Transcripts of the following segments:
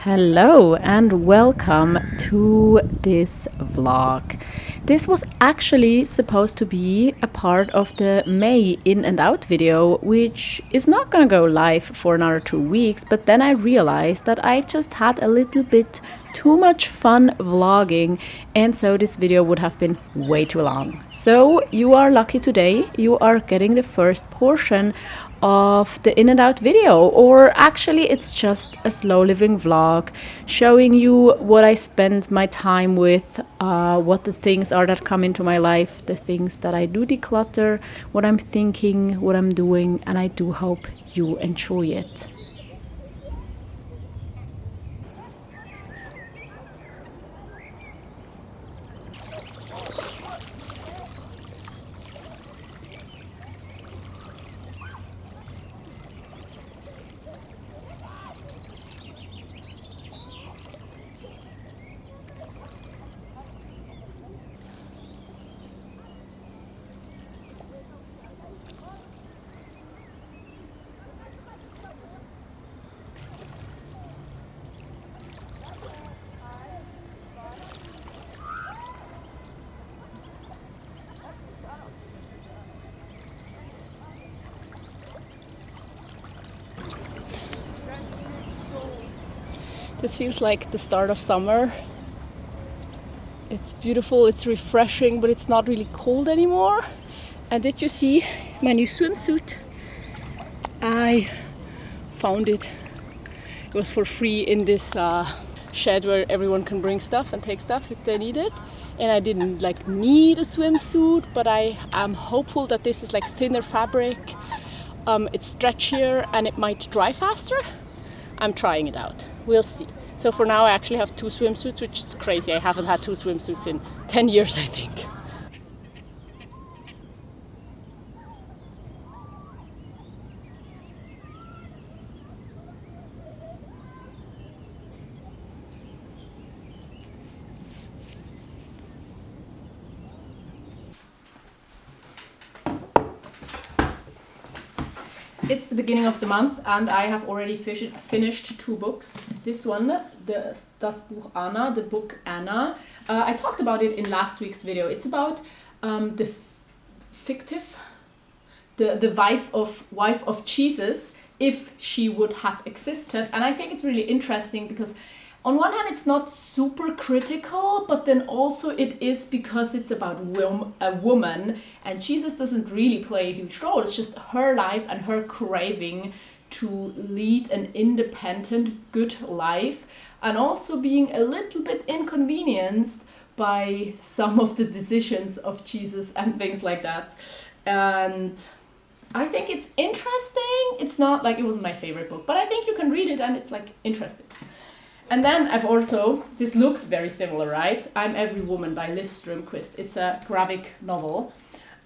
Hello and welcome to this vlog. This was actually supposed to be a part of the May in and out video, which is not gonna go live for another 2 weeks, but then I realized that I just had a little bit too much fun vlogging, and so this video would have been way too long. So you are lucky today, you are getting the first portion of the in and out video, or actually it's just a slow living vlog showing you what I spend my time with, what the things are that come into my life, the things that I do declutter, what I'm thinking, what I'm doing, and I do hope you enjoy it. This feels like the start of summer. It's beautiful, it's refreshing, but it's not really cold anymore. And did you see my new swimsuit? I found it. It was for free in this shed where everyone can bring stuff and take stuff if they need it. And I didn't need a swimsuit, but I am hopeful that this is thinner fabric. It's stretchier and it might dry faster. I'm trying it out. We'll see. So for now I actually have 2 swimsuits, which is crazy. I haven't had 2 swimsuits in 10 years, I think. It's the beginning of the month and I have already finished 2 books. This one, Das Buch Anna, the book Anna. I talked about it in last week's video. It's about the wife of Jesus, if she would have existed. And I think it's really interesting because on one hand, it's not super critical, but then also it is because it's about a woman, and Jesus doesn't really play a huge role. It's just her life and her craving to lead an independent, good life, and also being a little bit inconvenienced by some of the decisions of Jesus and things like that. And I think it's interesting. It's not it wasn't my favorite book, but I think you can read it and it's interesting. And then I've also, this looks very similar, right? I'm Every Woman by Strömquist. It's a graphic novel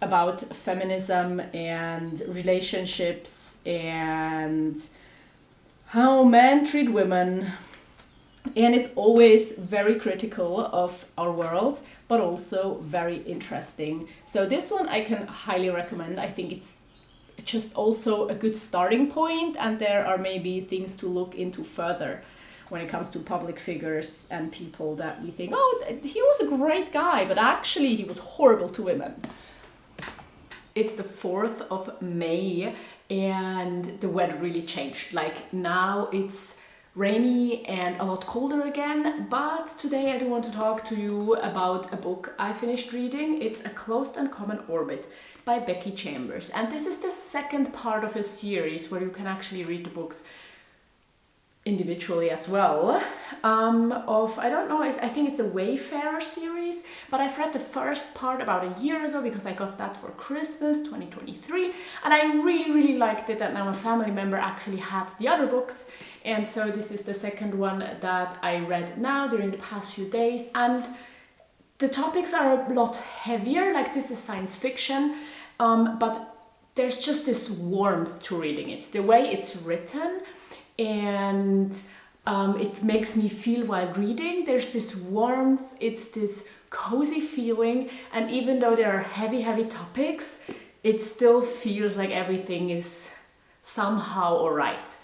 about feminism and relationships and how men treat women. And it's always very critical of our world, but also very interesting. So this one I can highly recommend. I think it's just also a good starting point, and there are maybe things to look into further when it comes to public figures and people that we think, oh, he was a great guy, but actually he was horrible to women. It's the 4th of May and the weather really changed. Now it's rainy and a lot colder again, but today I do want to talk to you about a book I finished reading. It's A Closed and Common Orbit by Becky Chambers. And this is the second part of a series where you can actually read the books individually as well. I think it's a Wayfarer series, but I've read the first part about a year ago because I got that for Christmas 2023, and I really liked it, and now a family member actually had the other books, and so this is the second one that I read now during the past few days, and the topics are a lot heavier. This is science fiction, but there's just this warmth to reading it, the way it's written. And it makes me feel while reading, there's this warmth, it's this cozy feeling, and even though there are heavy topics, it still feels like everything is somehow alright.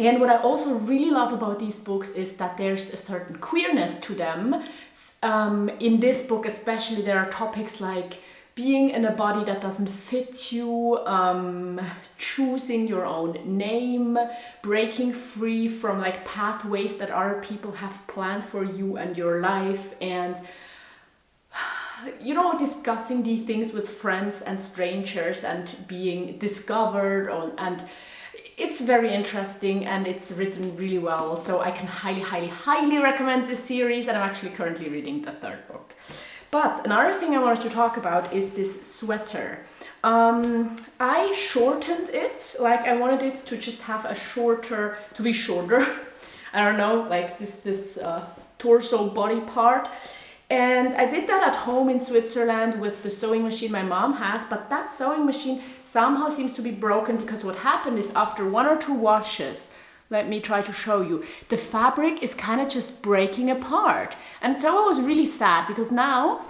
And what I also really love about these books is that there's a certain queerness to them. In this book especially, there are topics like being in a body that doesn't fit you, choosing your own name, breaking free from like pathways that other people have planned for you and your life, and you know, discussing these things with friends and strangers and being discovered on, and it's very interesting and it's written really well. So I can highly recommend this series, and I'm actually currently reading the third book. But another thing I wanted to talk about is this sweater. I shortened it, like I wanted it to just have to be shorter. I don't know, like this torso body part. And I did that at home in Switzerland with the sewing machine my mom has, but that sewing machine somehow seems to be broken, because what happened is after 1 or 2 washes, let me try to show you, the fabric is kind of just breaking apart. And so I was really sad, because now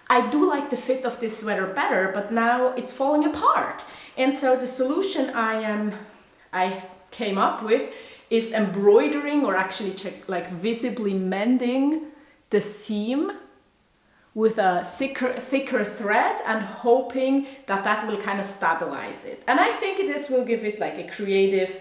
I do like the fit of this sweater better, but now it's falling apart. And so the solution I came up with is embroidering, or actually like visibly mending the seam with a thicker thread, and hoping that that will kind of stabilize it. And I think this will give it like a creative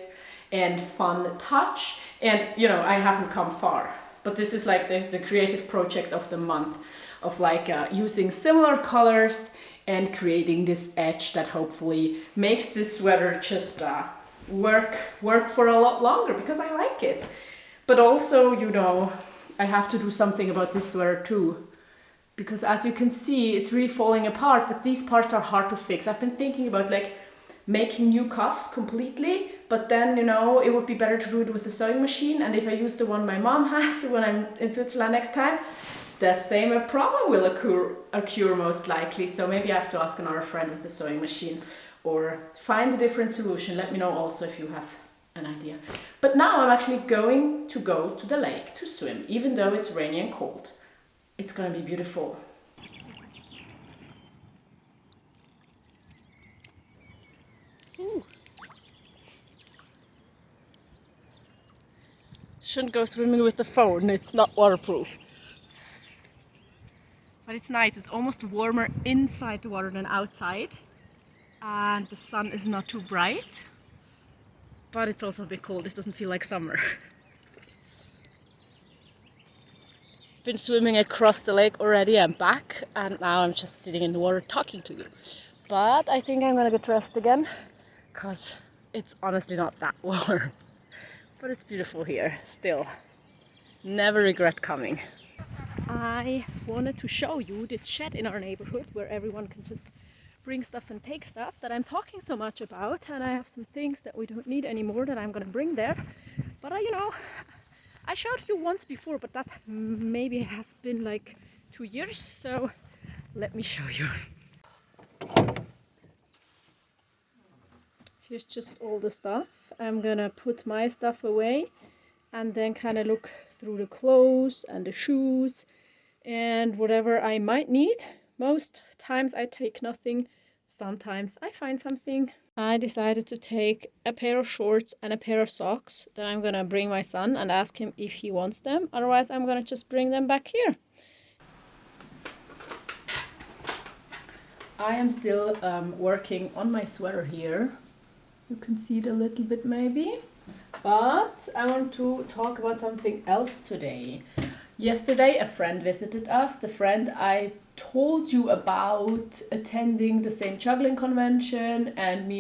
and fun touch. And you know, I haven't come far, but this is like the creative project of the month, of like using similar colors and creating this edge that hopefully makes this sweater just work for a lot longer, because I like it. But also, you know, I have to do something about this sweater too, because as you can see, it's really falling apart, but these parts are hard to fix. I've been thinking about like making new cuffs completely, but then, you know, it would be better to do it with a sewing machine. And if I use the one my mom has when I'm in Switzerland next time, the same problem will occur most likely. So maybe I have to ask another friend with the sewing machine, or find a different solution. Let me know also if you have an idea. But now I'm actually going to go to the lake to swim, even though it's rainy and cold. It's gonna be beautiful. Ooh. Shouldn't go swimming with the phone, it's not waterproof. But it's nice, it's almost warmer inside the water than outside. And the sun is not too bright. But it's also a bit cold, it doesn't feel like summer. Been swimming across the lake already and back, and now I'm just sitting in the water talking to you. But I think I'm gonna get dressed again, because it's honestly not that warm. But it's beautiful here, still. Never regret coming. I wanted to show you this shed in our neighborhood where everyone can just bring stuff and take stuff that I'm talking so much about, and I have some things that we don't need anymore that I'm gonna bring there. But you know, I showed you once before, but that maybe has been like 2 years, so let me show you. Here's just all the stuff. I'm gonna put my stuff away and then kind of look through the clothes and the shoes and whatever I might need. Most times I take nothing. Sometimes I find something. I decided to take a pair of shorts and a pair of socks that I'm gonna bring my son and ask him if he wants them. Otherwise, I'm gonna just bring them back here. I am still working on my sweater here. You can see it a little bit maybe. But I want to talk about something else today. Yesterday, a friend visited us. The friend I've told you about attending the same juggling convention, and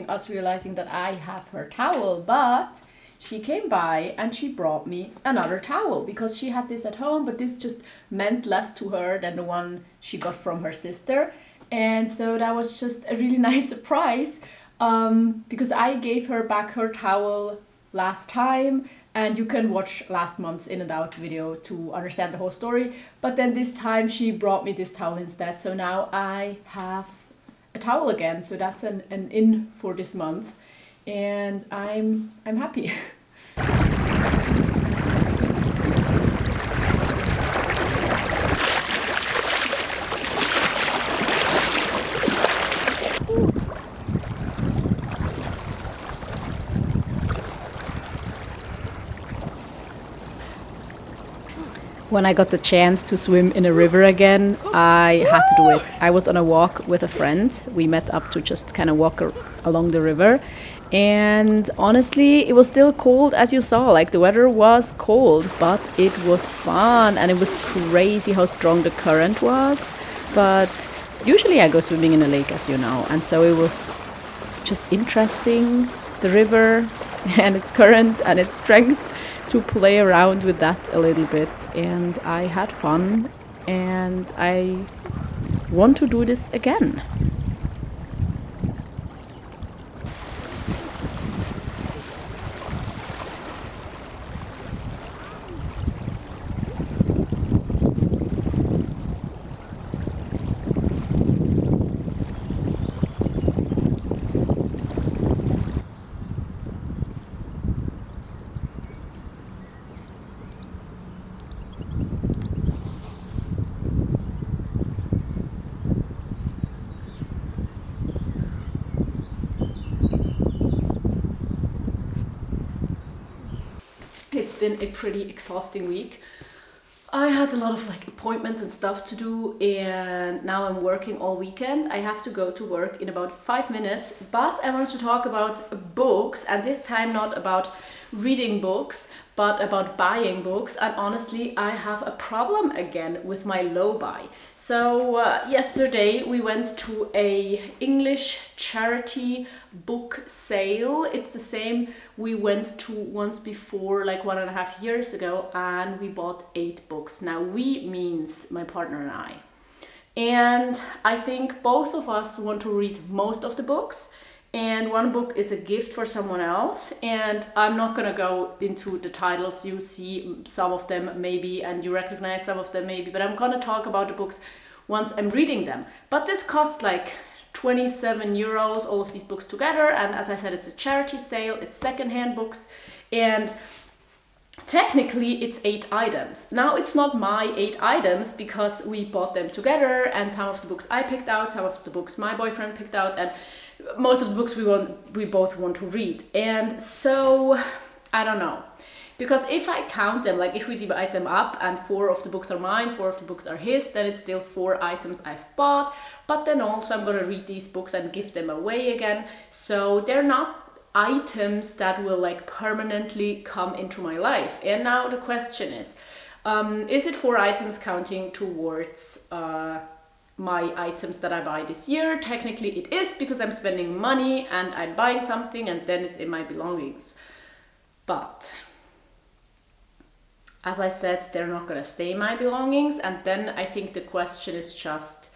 us realizing that I have her towel. But she came by and she brought me another towel, because she had this at home, but this just meant less to her than the one she got from her sister. And so that was just a really nice surprise, because I gave her back her towel last time, and you can watch last month's in and out video to understand the whole story. But then this time she brought me this towel instead, so now I have a towel again. So that's an in for this month, and I'm happy. when I got the chance to swim in a river again, I had to do it. I was on a walk with a friend. We met up to just kind of walk along the river. And honestly, it was still cold, as you saw. Like, the weather was cold, but it was fun. And it was crazy how strong the current was. But usually I go swimming in a lake, as you know. And so it was just interesting, the river and its current and its strength, to play around with that a little bit. And I had fun, and I want to do this again. It's been a pretty exhausting week. I had a lot of appointments and stuff to do, and now I'm working all weekend. I have to go to work in about 5 minutes, but I want to talk about books, and this time not about reading books, but about buying books. And honestly, I have a problem again with my low buy. So yesterday we went to a English charity book sale. It's the same we went to once before, 1.5 years ago, and we bought 8 books. Now, we means my partner and I. And I think both of us want to read most of the books, and one book is a gift for someone else. And I'm not gonna go into the titles. You see some of them maybe, and you recognize some of them maybe, but I'm gonna talk about the books once I'm reading them. But this costs 27 euros, all of these books together. And as I said, it's a charity sale, it's secondhand books, and technically it's 8 items. Now, it's not my 8 items because we bought them together, and some of the books I picked out, some of the books my boyfriend picked out, and most of the books we both want to read. And so I don't know, because if I count them, if we divide them up and 4 of the books are mine, 4 of the books are his, then it's still 4 items I've bought. But then also I'm gonna read these books and give them away again, so they're not items that will permanently come into my life. And now the question is it 4 items counting towards my items that I buy this year? Technically it is, because I'm spending money and I'm buying something, and then it's in my belongings. But as I said, they're not gonna stay in my belongings. And then I think the question is just,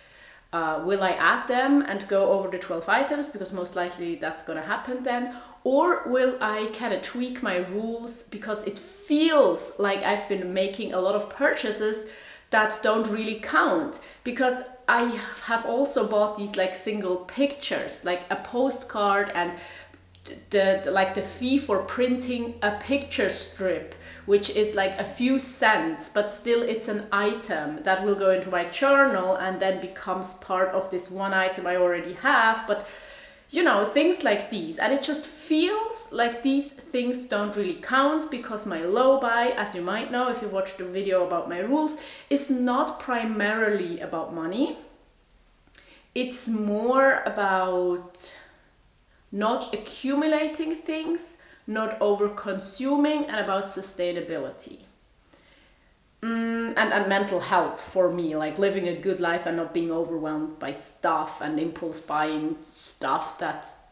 will I add them and go over the 12 items, because most likely that's gonna happen then? Or will I kind of tweak my rules, because it feels like I've been making a lot of purchases that don't really count? Because I have also bought these single pictures, a postcard, and the fee for printing a picture strip, which is a few cents, but still it's an item that will go into my journal and then becomes part of this one item I already have. But things like these, and it just feels like these things don't really count, because my low buy, as you might know if you've watched the video about my rules, is not primarily about money. It's more about not accumulating things, not over consuming, and about sustainability. And mental health for me, living a good life and not being overwhelmed by stuff and impulse buying stuff that's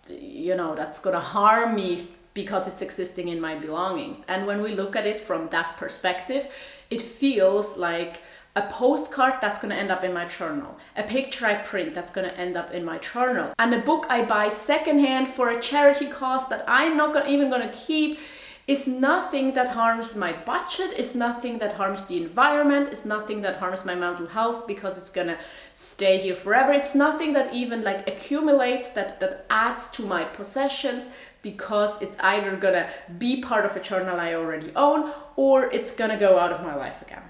gonna harm me because it's existing in my belongings. And when we look at it from that perspective, it feels like a postcard that's gonna end up in my journal, a picture I print that's gonna end up in my journal, and a book I buy secondhand for a charity cause that I'm not even gonna keep is nothing that harms my budget, is nothing that harms the environment, is nothing that harms my mental health, because it's gonna stay here forever. It's nothing that even accumulates, that adds to my possessions, because it's either gonna be part of a journal I already own, or it's gonna go out of my life again.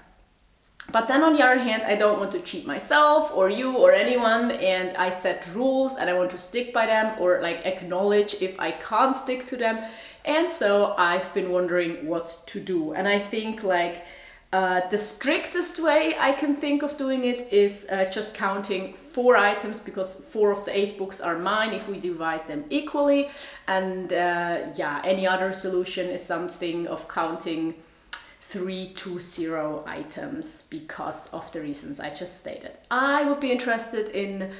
But then on the other hand, I don't want to cheat myself or you or anyone, and I set rules and I want to stick by them, or acknowledge if I can't stick to them. And so I've been wondering what to do. And I think The strictest way I can think of doing it is just counting 4 items, because 4 of the 8 books are mine if we divide them equally. And yeah, any other solution is something of counting 3 to 0 items because of the reasons I just stated. I would be interested in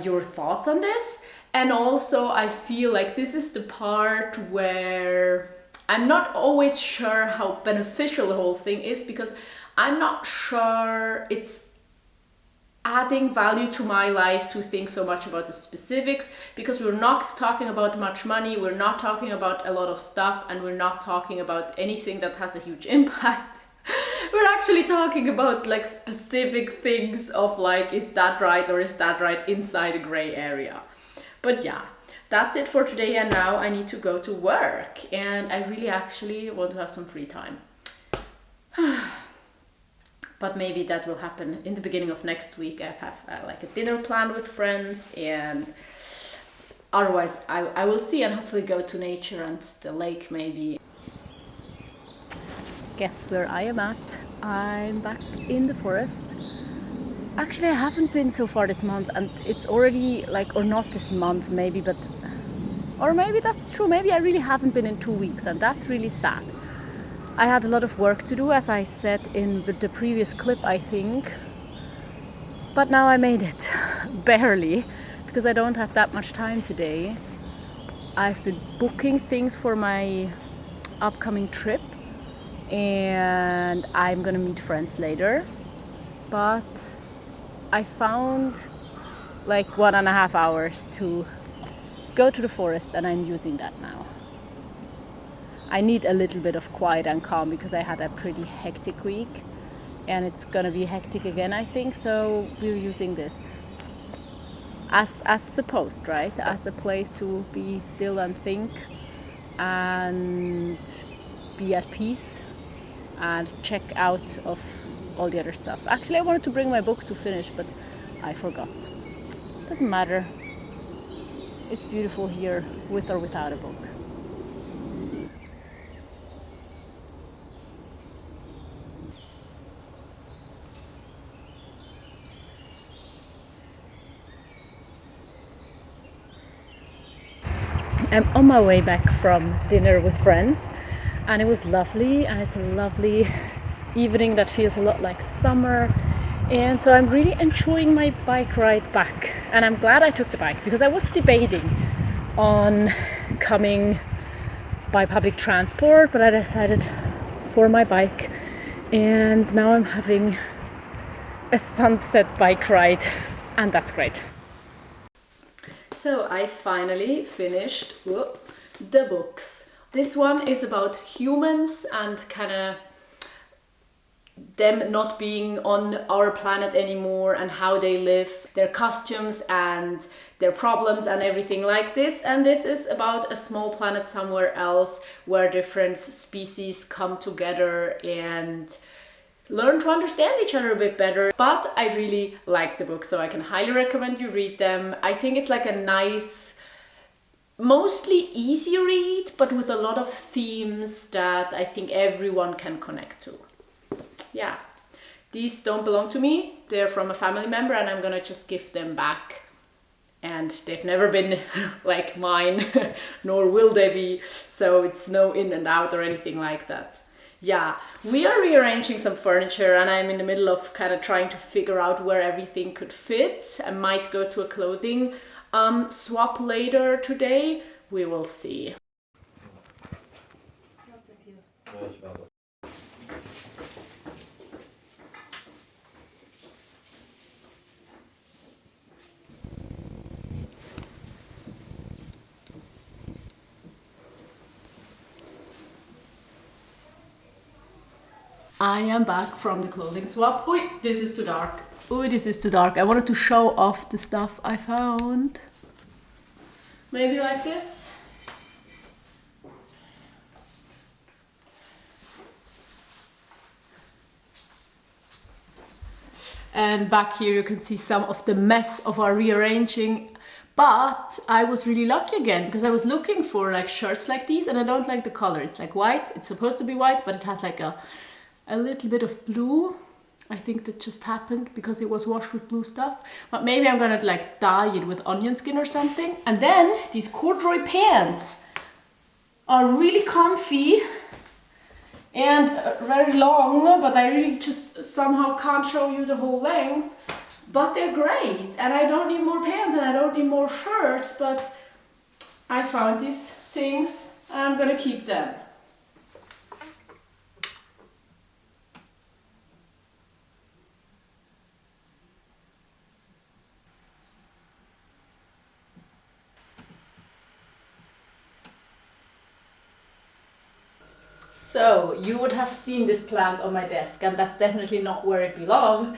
your thoughts on this. And also I feel like this is the part where I'm not always sure how beneficial the whole thing is, because I'm not sure it's adding value to my life to think so much about the specifics, because we're not talking about much money, we're not talking about a lot of stuff, and we're not talking about anything that has a huge impact. We're actually talking about like specific things of like, is that right or is that right, inside a gray area. But yeah, that's it for today, and now I need to go to work, and I really actually want to have some free time. But maybe that will happen in the beginning of next week. I have like a dinner planned with friends, and otherwise I will see, and hopefully go to nature and the lake maybe. Guess where I am at? I'm back in the forest. Actually, I haven't been so far this month, and it's already like, or not this month maybe, but, or maybe that's true, maybe I really haven't been in 2 weeks, and that's really sad. I had a lot of work to do, as I said in the previous clip, I think, but now I made it, barely, because I don't have that much time today. I've been booking things for my upcoming trip, and I'm gonna meet friends later, but I found like 1.5 hours to go to the forest, and I'm using that now. I need a little bit of quiet and calm because I had a pretty hectic week, and it's gonna be hectic again, I think, so we're using this as supposed, right? As a place to be still and think and be at peace and check out of all the other stuff. Actually, I wanted to bring my book to finish, but I forgot. Doesn't matter. It's beautiful here, with or without a book. I'm on my way back from dinner with friends, and it was lovely, and it's a lovely evening that feels a lot like summer, and so I'm really enjoying my bike ride back, and I'm glad I took the bike, because I was debating on coming by public transport, but I decided for my bike, and now I'm having a sunset bike ride, and that's great. So I finally finished the books. This one is about humans and kind of them not being on our planet anymore, and how they live, their costumes and their problems and everything like this. And this is about a small planet somewhere else where different species come together and learn to understand each other a bit better. But I really like the book, so I can highly recommend you read them. I think it's like a nice, mostly easy read, but with a lot of themes that I think everyone can connect to. Yeah, these don't belong to me. They're from a family member, and I'm gonna just give them back. And they've never been like mine, nor will they be. So it's no in and out or anything like that. Yeah, we are rearranging some furniture, and I'm in the middle of kind of trying to figure out where everything could fit. I might go to a clothing swap later today. We will see. I am back from the clothing swap. Oi, this is too dark. Oi, this is too dark. I wanted to show off the stuff I found. Maybe like this. And back here you can see some of the mess of our rearranging. But I was really lucky again, because I was looking for like shirts like these, and I don't like the color. It's like white. It's supposed to be white, but it has like a a little bit of blue. I think that just happened because it was washed with blue stuff. But maybe I'm gonna like dye it with onion skin or something. And then these corduroy pants are really comfy and very long, but I really just somehow can't show you the whole length. But they're great, and I don't need more pants and I don't need more shirts, but I found these things and I'm gonna keep them. So you would have seen this plant on my desk, and that's definitely not where it belongs.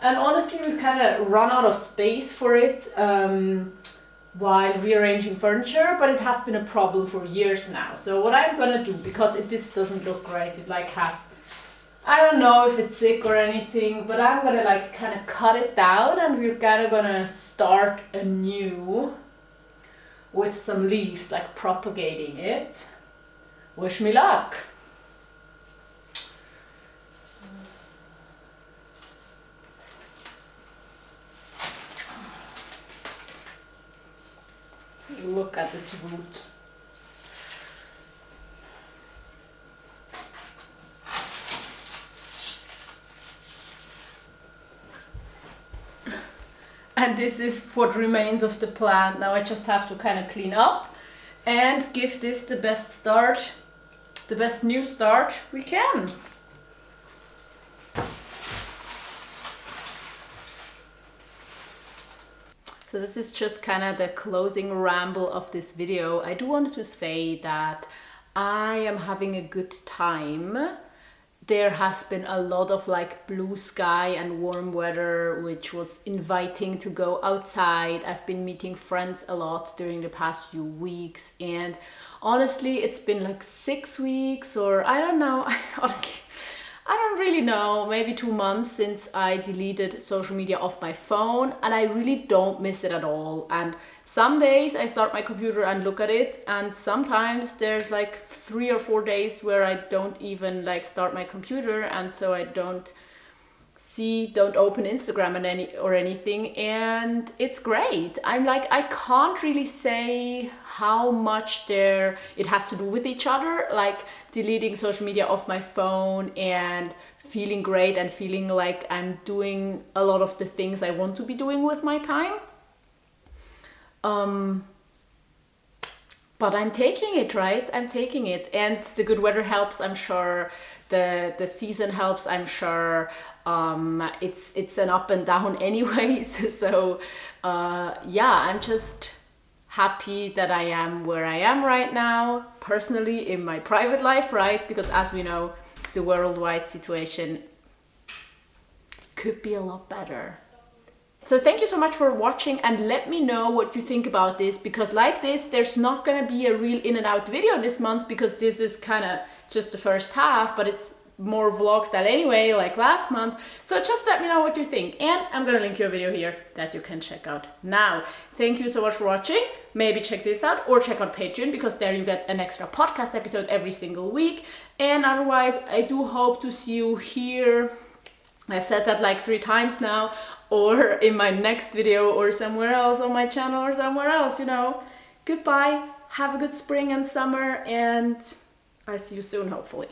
And honestly, we've kind of run out of space for it while rearranging furniture, but it has been a problem for years now. So what I'm gonna do, because this doesn't look great, it like has, I don't know if it's sick or anything, but I'm gonna like kind of cut it down, and we're kind of gonna start anew with some leaves, like propagating it. Wish me luck. Look at this root. And this is what remains of the plant. Now I just have to kind of clean up and give this the best start, the best new start we can. So this is just kind of the closing ramble of this video. I do want to say that I am having a good time. There has been a lot of like blue sky and warm weather, which was inviting to go outside. I've been meeting friends a lot during the past few weeks, and honestly, it's been like 6 weeks, or I don't know, honestly, I don't really know, maybe 2 months since I deleted social media off my phone, and I really don't miss it at all. And some days I start my computer and look at it, and sometimes there's like 3 or 4 days where I don't even like start my computer, and so I don't open Instagram and anything, and it's great. I'm like, I can't really say how much it has to do with each other, like deleting social media off my phone and feeling great and feeling like I'm doing a lot of the things I want to be doing with my time. But I'm taking it, right? I'm taking it, and the good weather helps, I'm sure. The season helps, I'm sure. It's an up and down anyways. So yeah, I'm just happy that I am where I am right now, personally in my private life, right? Because as we know, the worldwide situation could be a lot better. So thank you so much for watching, and let me know what you think about this, because like this, there's not gonna be a real in and out video this month, because this is kind of just the first half, but it's more vlog style anyway, like last month. So just let me know what you think, and I'm gonna link you a video here that you can check out now. Thank you so much for watching. Maybe check this out, or check out Patreon, because there you get an extra podcast episode every single week. And otherwise, I do hope to see you here. I've said that like 3 times now, or in my next video, or somewhere else on my channel, or somewhere else, you know. Goodbye, have a good spring and summer, and I'll see you soon, hopefully.